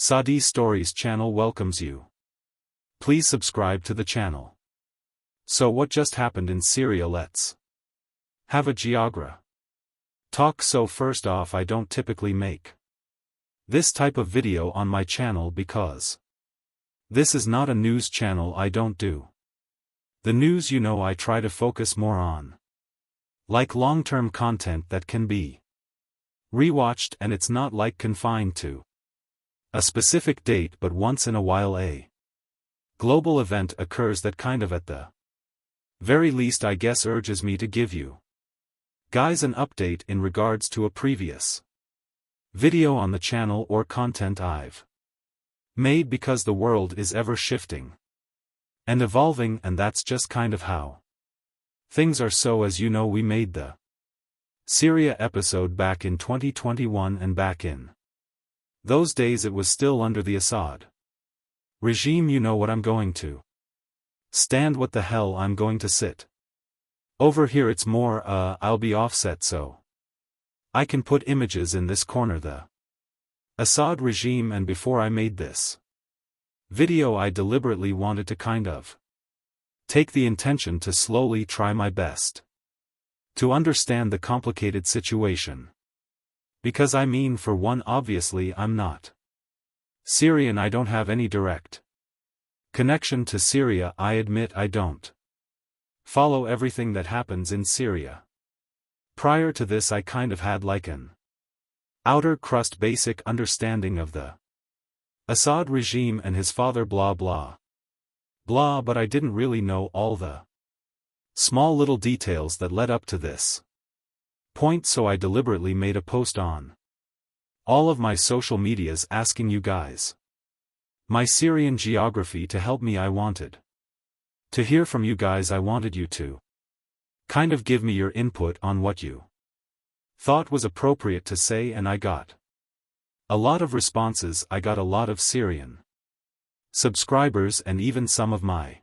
Saudi Stories channel welcomes you. Please subscribe to the channel. So what just happened in Syria? Let's have a geogra talk. So first off, I don't typically make this type of video on my channel because this is not a news channel. I don't do the news, I try to focus more on like long-term content that can be rewatched, and it's not like confined to a specific date, but once in a while a global event occurs that kind of at the very least I guess urges me to give you guys an update in regards to a previous video on the channel or content I've made, because the world is ever shifting and evolving, and that's just kind of how things are. So as you know, we made the Syria episode back in 2021, and back in those days it was still under the Assad regime. You know what I'm going to stand, what the hell I'm going to sit over here. It's more I'll be offset so I can put images in this corner, the Assad regime. And before I made this video, I deliberately wanted to kind of take the intention to slowly try my best to understand the complicated situation. Because for one, obviously I'm not Syrian. I don't have any direct connection to Syria. I admit I don't follow everything that happens in Syria. Prior to this, I kind of had like an outer crust basic understanding of the Assad regime and his father, blah blah blah, but I didn't really know all the small little details that led up to this point. So I deliberately made a post on all of my social medias asking you guys my Syrian geography to help me. I wanted to hear from you guys. I wanted you to kind of give me your input on what you thought was appropriate to say, and I got a lot of responses. I got a lot of Syrian subscribers, and even some of my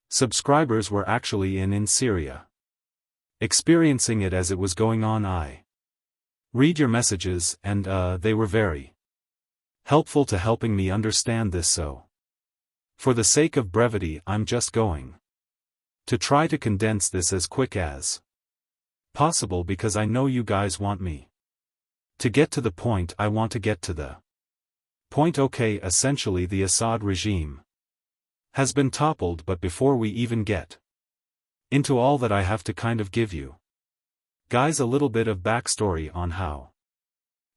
subscribers were actually in Syria, experiencing it as it was going on. I read your messages, and they were very helpful to helping me understand this. So for the sake of brevity, I'm just going to try to condense this as quick as possible, because I know you guys want me to get to the point. I want to get to the point. Okay, essentially the Assad regime has been toppled, but before we even get into all that, I have to kind of give you guys a little bit of backstory on how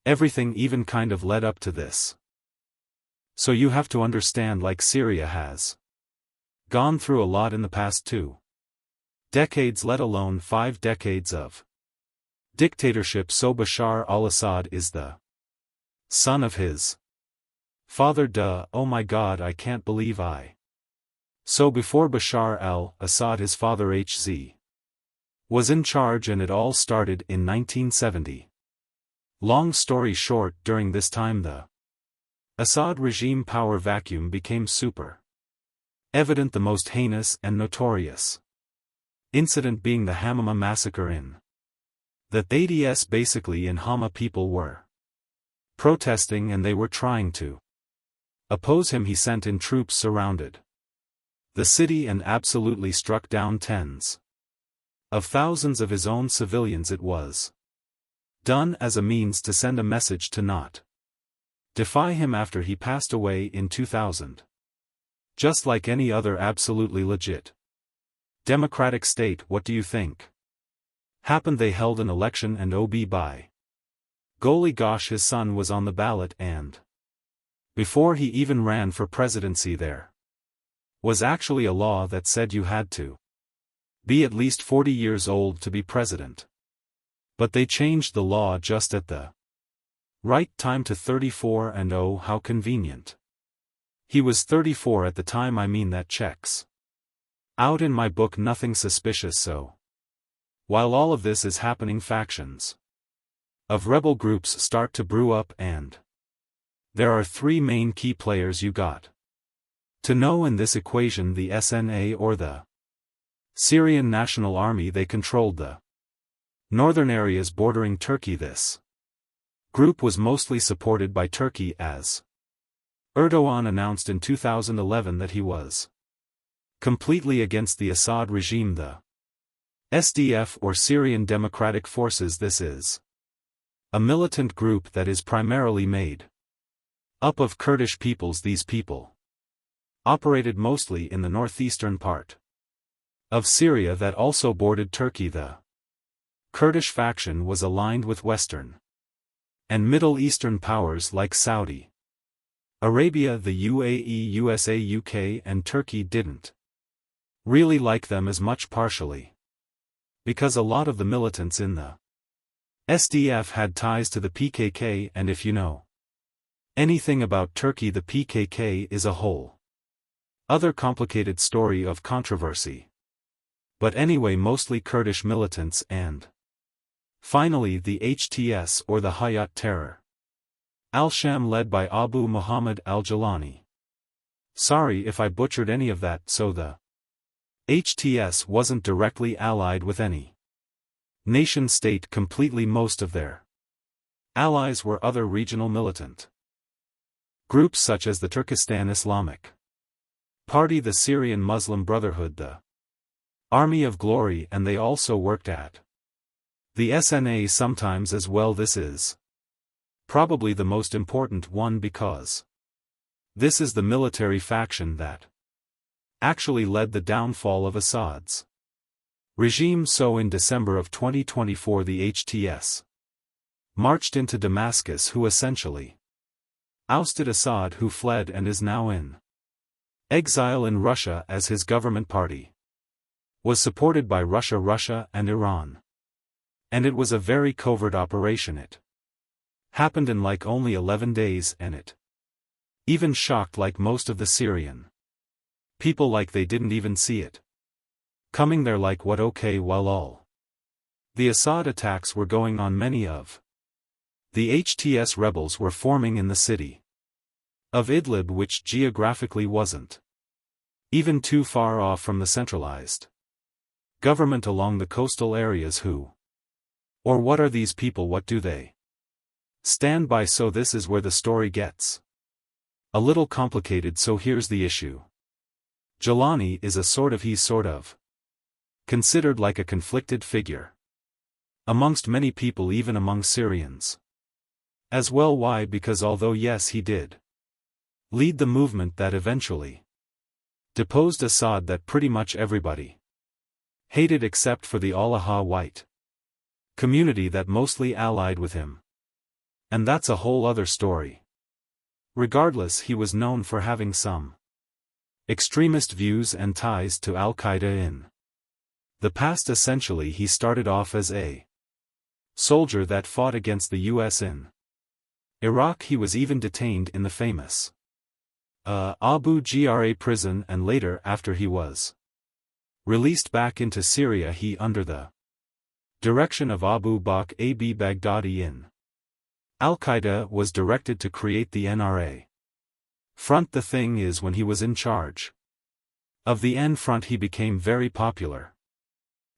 everything even kind of led up to this. So you have to understand, like, Syria has gone through a lot in the past 2 decades, let alone 5 decades of dictatorship. So Bashar al-Assad is the son of his father. Oh my god, I can't believe I. So before Bashar al-Assad, his father Hz was in charge, and it all started in 1970. Long story short, during this time the Assad regime power vacuum became super evident, the most heinous and notorious incident being the Hamama massacre in the 80s. Basically in Hama, people were protesting and they were trying to oppose him. He sent in troops, surrounded the city, and absolutely struck down tens of thousands of his own civilians. It was done as a means to send a message to not defy him after he passed away in 2000. Just like any other absolutely legit democratic state. What do you think happened? They held an election, and by golly gosh, his son was on the ballot, and before he even ran for presidency, there was actually a law that said you had to be at least 40 years old to be president. But they changed the law just at the right time to 34, and oh how convenient. He was 34 at the time. That checks out in my book. Nothing suspicious. So while all of this is happening, factions of rebel groups start to brew up, and there are 3 main key players you got to know in this equation: the SNA, or the Syrian National Army. They controlled the northern areas bordering Turkey. This group was mostly supported by Turkey, as Erdogan announced in 2011 that he was completely against the Assad regime, the SDF or Syrian Democratic Forces. This is a militant group that is primarily made up of Kurdish peoples. These people operated mostly in the northeastern part of Syria that also bordered Turkey. The Kurdish faction was aligned with Western and Middle Eastern powers like Saudi Arabia. The UAE, USA, UK and Turkey didn't really like them as much, partially because a lot of the militants in the SDF had ties to the PKK, and if you know anything about Turkey, the PKK is a whole other complicated story of controversy. But anyway, mostly Kurdish militants, and finally the HTS or the Hayat Terror al-Sham led by Abu Muhammad al-Jalani. Sorry if I butchered any of that. So the HTS wasn't directly allied with any nation-state completely. Most of their allies were other regional militant groups such as the Turkestan Islamic Party, the Syrian Muslim Brotherhood, the Army of Glory, and they also worked at the SNA sometimes as well. This is probably the most important one because this is the military faction that actually led the downfall of Assad's regime. So in December of 2024 the HTS marched into Damascus, who essentially ousted Assad, who fled and is now in exile in Russia, as his government party was supported by Russia and Iran. And it was a very covert operation. It happened in like only 11 days, and it even shocked like most of the Syrian people, like they didn't even see it coming. They're like, what? Okay, while all the Assad attacks were going on, many of the HTS rebels were forming in the city of Idlib, which geographically wasn't even too far off from the centralized government along the coastal areas. Who or what are these people? What do they stand by? So this is where the story gets a little complicated. So here's the issue. Jalani is he's sort of considered like a conflicted figure amongst many people, even among Syrians as well. Why? Because although yes, he did lead the movement that eventually deposed Assad, that pretty much everybody hated except for the al-Ahwa white community that mostly allied with him. And that's a whole other story. Regardless, he was known for having some extremist views and ties to al-Qaeda in the past. Essentially, he started off as a soldier that fought against the US in Iraq. He was even detained in the famous Abu Ghraib prison, and later, after he was released back into Syria, he, under the direction of Abu Bakr al-Baghdadi in al-Qaeda, was directed to create the NRA front. The thing is, when he was in charge of the N front, he became very popular,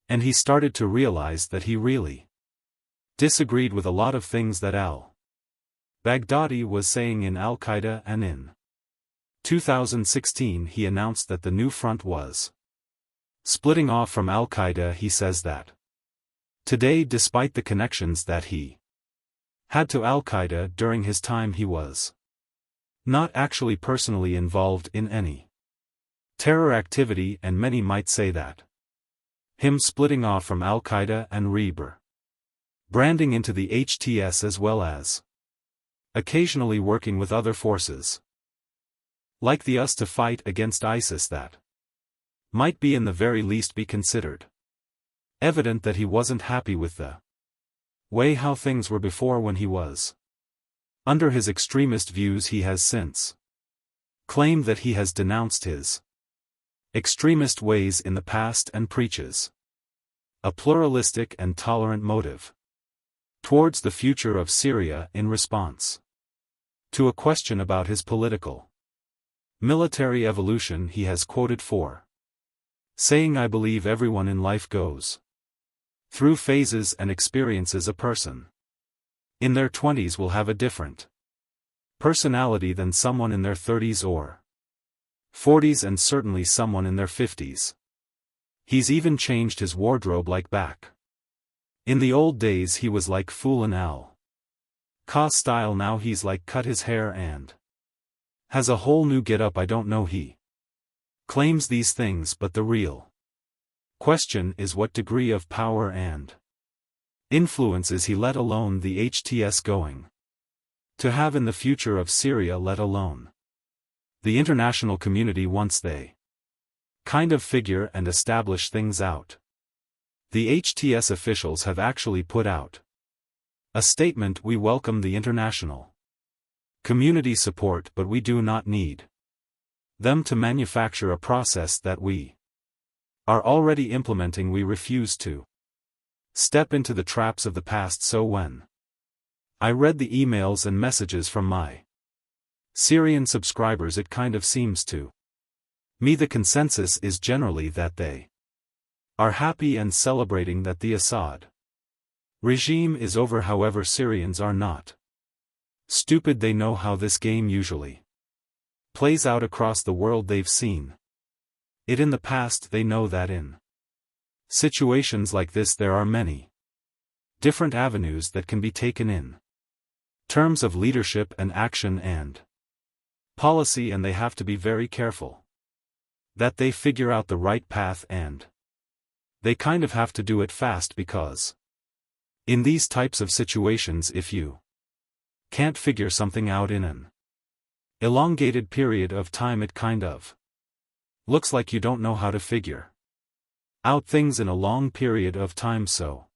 and he started to realize that he really disagreed with a lot of things that al-Baghdadi was saying in al-Qaeda. And in 2016 he announced that the new front was splitting off from al-Qaeda. He says that today, despite the connections that he had to al-Qaeda during his time, he was not actually personally involved in any terror activity, and many might say that him splitting off from al-Qaeda and branding into the HTS, as well as occasionally working with other forces like the US to fight against ISIS, that might be in the very least be considered evident that he wasn't happy with the way how things were before when he was under his extremist views. He has since claimed that he has denounced his extremist ways in the past and preaches a pluralistic and tolerant motive towards the future of Syria. In response to a question about his political military evolution, he has quoted for saying, "I believe everyone in life goes through phases and experiences. A person in their 20s will have a different personality than someone in their 30s or 40s, and certainly someone in their 50s. He's even changed his wardrobe like back in the old days he was like foolin' al-Assad style. Now he's like cut his hair and has a whole new get-up. I don't know, he claims these things, but the real question is what degree of power and influence is he, let alone the HTS, going to have in the future of Syria, let alone the international community, once they kind of figure and establish things out. The HTS officials have actually put out a statement: "We welcome the international community support, but we do not need them to manufacture a process that we are already implementing. We refuse to step into the traps of the past." So when I read the emails and messages from my Syrian subscribers, it kind of seems to me the consensus is generally that they are happy and celebrating that the Assad regime is over. However, Syrians are not stupid. They know how this game usually plays out across the world. They've seen it in the past. They know that in situations like this there are many different avenues that can be taken in terms of leadership and action and policy, and they have to be very careful that they figure out the right path, and they kind of have to do it fast, because in these types of situations, if you can't figure something out in an elongated period of time, it kind of looks like you don't know how to figure out things in a long period of time. So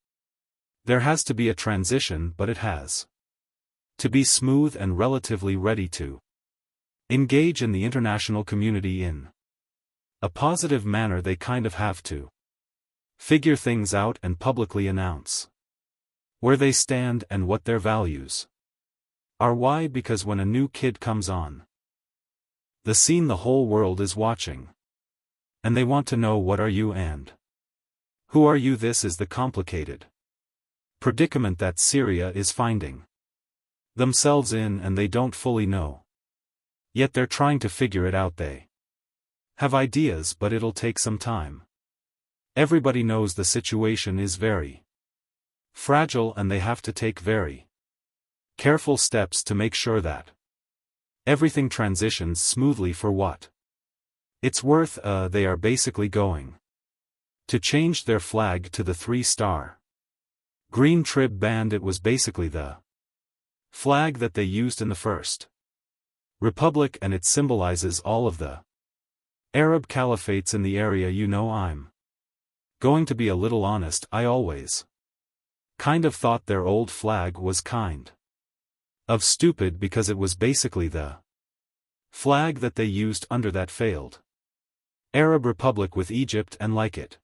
there has to be a transition, but it has to be smooth and relatively ready to engage in the international community in a positive manner. They kind of have to figure things out and publicly announce where they stand and what their values are. Why? Because when a new kid comes on the scene, the whole world is watching, and they want to know, what are you and who are you? This is the complicated predicament that Syria is finding themselves in, and they don't fully know. Yet they're trying to figure it out. They have ideas, but it'll take some time. Everybody knows the situation is very fragile, and they have to take very careful steps to make sure that everything transitions smoothly. For what it's worth, they are basically going to change their flag to the 3-star green trib band. It was basically the flag that they used in the First Republic, and it symbolizes all of the Arab caliphates in the area. You know, I'm going to be a little honest, I always kind of thought their old flag was kind of stupid, because it was basically the flag that they used under that failed Arab Republic with Egypt, and like it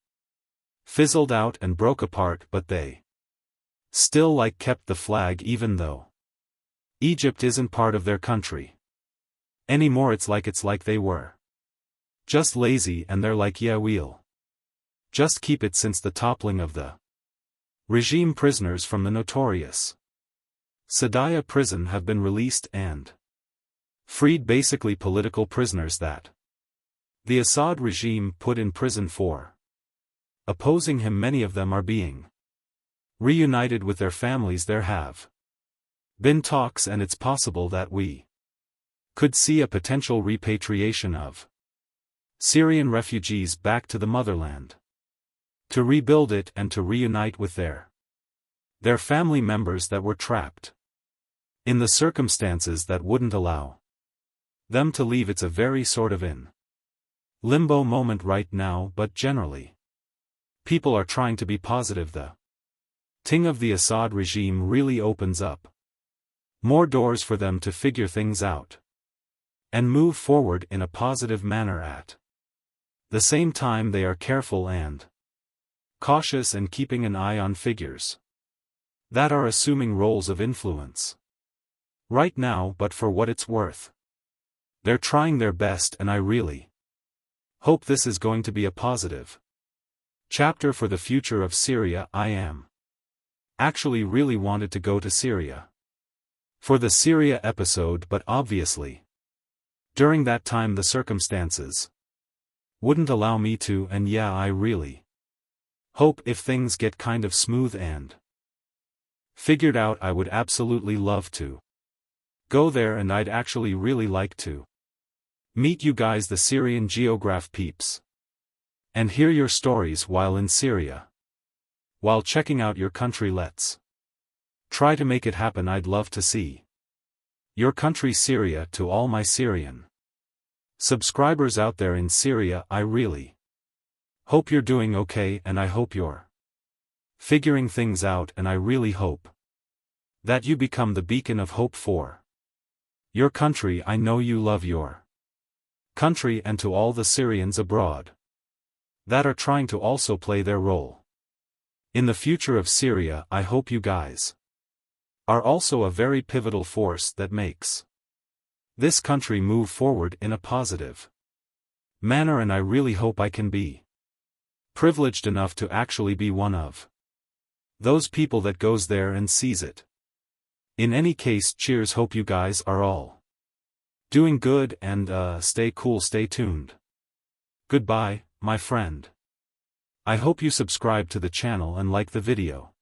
fizzled out and broke apart, but they still kept the flag, even though Egypt isn't part of their country anymore. It's like they were just lazy, and they're like, yeah, we'll just keep it, since the toppling of the regime. Prisoners from the notorious Sadaya prison have been released and freed, basically political prisoners that the Assad regime put in prison for opposing him. Many of them are being reunited with their families. There have been talks, and it's possible that we could see a potential repatriation of Syrian refugees back to the motherland to rebuild it and to reunite with their family members that were trapped in the circumstances that wouldn't allow them to leave. It's a very sort of in limbo moment right now, but generally people are trying to be positive. The thing of the Assad regime really opens up more doors for them to figure things out and move forward in a positive manner. At the same time, they are careful and cautious, and keeping an eye on figures that are assuming roles of influence right now, but for what it's worth, they're trying their best, and I really hope this is going to be a positive chapter for the future of Syria. I am actually really wanted to go to Syria for the Syria episode, but obviously, during that time the circumstances wouldn't allow me to, and yeah, I really hope if things get kind of smooth and figured out, I would absolutely love to go there, and I'd actually really like to meet you guys, the Syrian geograph peeps, and hear your stories while in Syria. While checking out your country, let's try to make it happen. I'd love to see your country Syria. To all my Syrian subscribers out there in Syria, I really hope you're doing okay, and I hope you're figuring things out, and I really hope that you become the beacon of hope for your country. I know you love your country, and to all the Syrians abroad that are trying to also play their role in the future of Syria, I hope you guys are also a very pivotal force that makes this country move forward in a positive manner, and I really hope I can be privileged enough to actually be one of those people that goes there and sees it. In any case, cheers, hope you guys are all doing good, and stay cool, stay tuned. Goodbye, my friend. I hope you subscribe to the channel and like the video.